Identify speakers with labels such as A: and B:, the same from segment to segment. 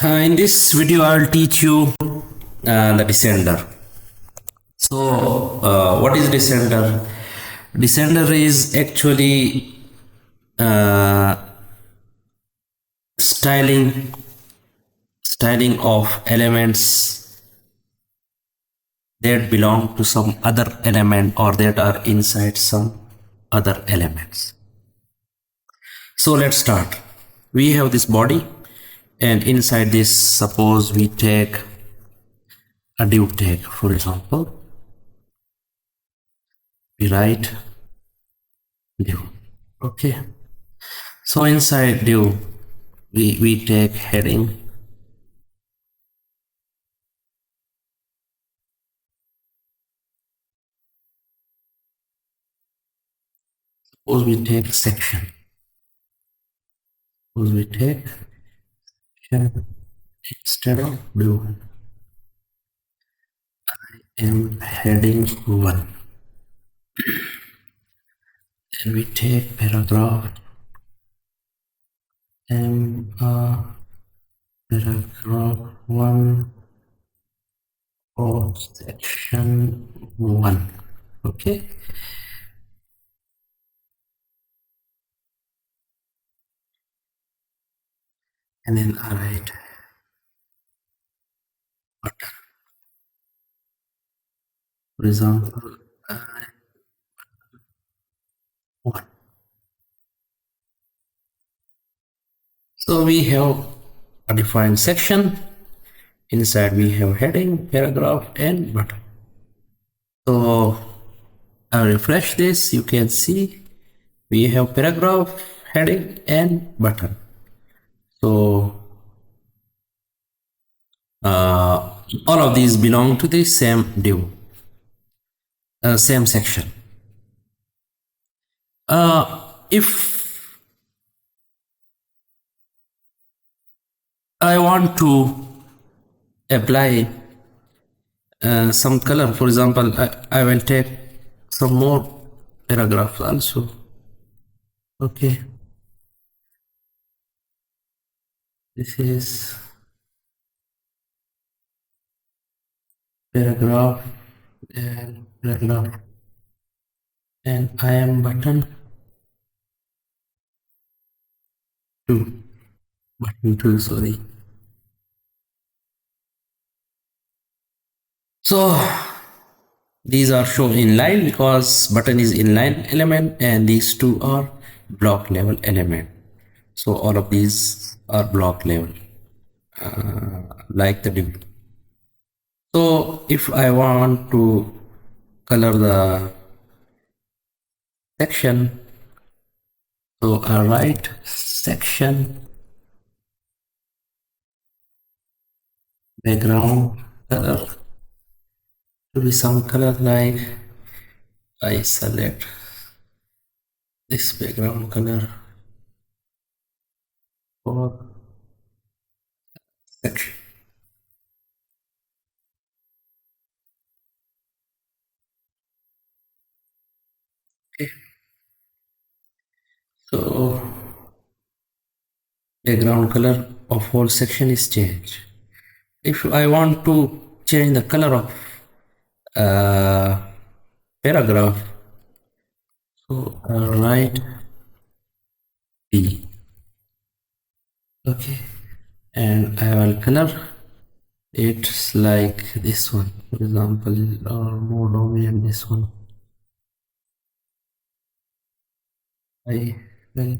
A: In this video, I'll teach you the descender. What is descender? Descender is actually uh, styling of elements that belong to some other element or that are inside some other elements. So let's start. We have this body, and inside this, suppose we take a div tag, for example. We write div. Okay. So inside div, we take heading. Suppose we take section. Suppose we take section instead of div. I am heading 1. Then we take paragraph. Paragraph 1 of section 1. Okay. And then I write button. For example, 1. So we have a defined section. Inside we have heading, paragraph, and button. So I refresh this. You can see we have paragraph, heading, and button. So all of these belong to the same div, same section. If I want to apply some color, for example, I will take some more paragraphs also. Okay, this is paragraph and paragraph, and I am button 2, button 2, sorry. So these are shown in line because button is inline element and these two are block level element. So all of these are block level, like the div. So if I want to color the section, so I write section background color to be some color, like I select this background color for section. Okay. So background color of whole section is changed. If I want to change the color of paragraph, so I write B. Okay, and I will color it's like this one, for example, or more dominant this one. I will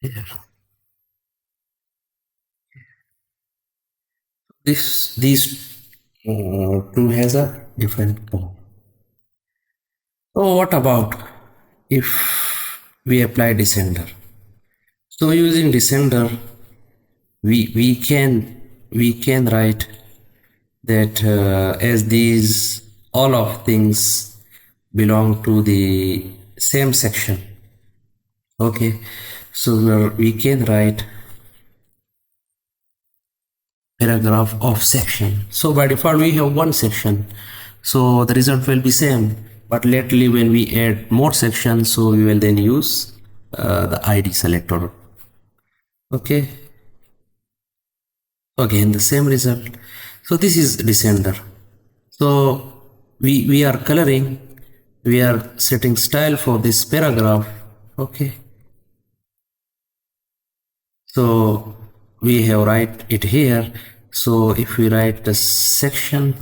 A: here. These two has a different color. So what about if we apply descender? So using descender, we can write that as these all of things belong to the same section. Okay, so we can write paragraph of section. So by default we have one section, so the result will be same, but lately when we add more sections, so we will then use the ID selector Okay, again the same result. So this is descender. So we are coloring, we are setting style for this paragraph. Okay, so we have write it here. So if we write the section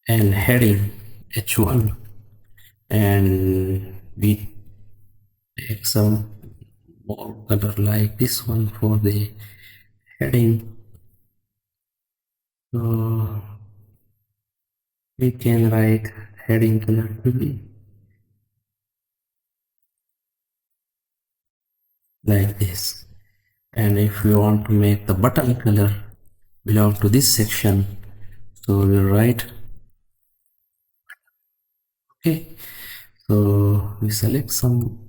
A: and heading h1, and we take some more color like this one for the heading, so we can write heading color to be like this. And if we want to make the button color belong to this section, so we'll write. Okay, so we select some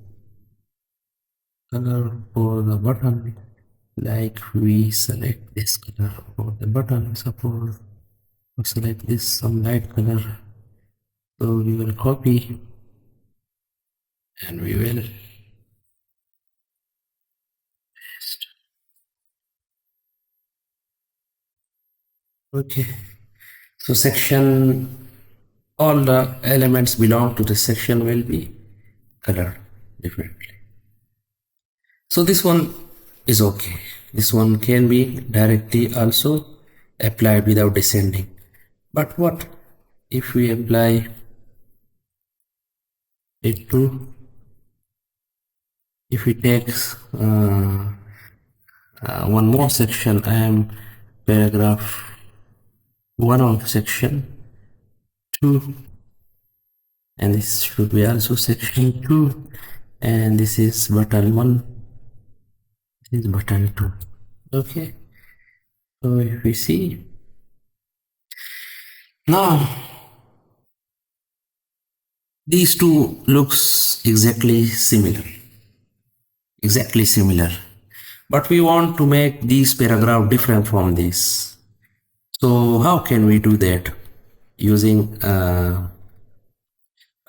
A: color for the button, like we select this color for the button. Suppose we select this some light color, so we will copy and we will paste. Okay, so section, all the elements belong to the section will be colored differently. So this one is okay. This one can be directly also applied without descending. But what if we apply it to, if we take one more section, I am paragraph 1 of section 2, and this should be also section 2, and this is button 1, this is button 2. Okay, so if we see now, these two looks exactly similar, but we want to make these paragraph different from this. So how can we do that? Using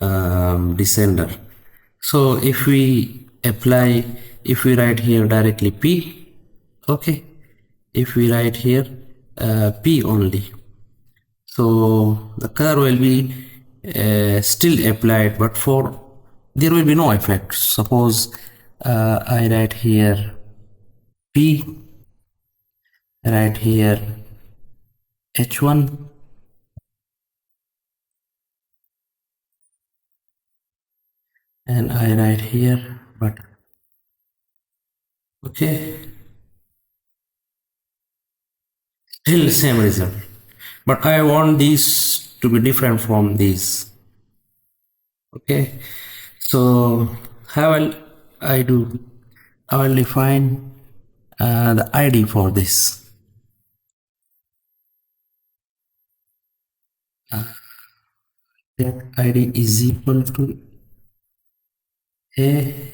A: descender. So if we apply, if we write here directly P, okay, if we write here P only, so the color will be still applied, but for there will be no effect. Suppose I write here P, write here H1, and I write here but okay, still same result, but I want these to be different from these. Okay, so how will I do? I will define the ID for this. That ID is equal to A,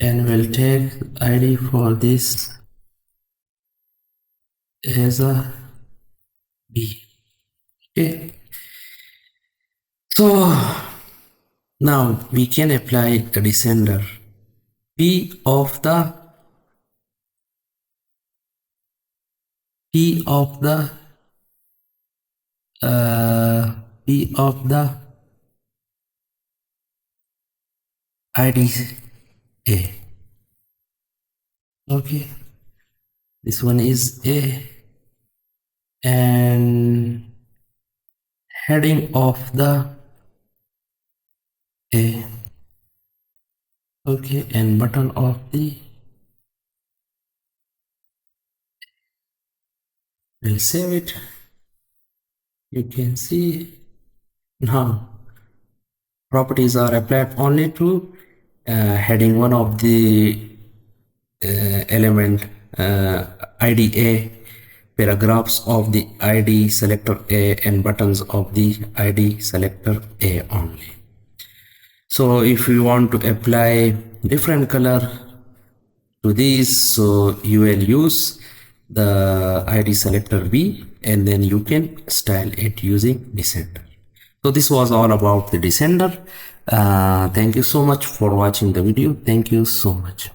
A: and we'll take ID for this as a B. Okay, so now we can apply a descender P of the P of the P of the ID A. Okay, this one is A, and heading of the A. Okay, and button of the, we'll save it. You can see now properties are applied only to heading one of the element IDA, paragraphs of the ID selector A, and buttons of the ID selector A only. So if you want to apply different color to these, so you will use the ID selector B, and then you can style it using descender. So this was all about the descender. Thank you so much for watching the video. Thank you so much.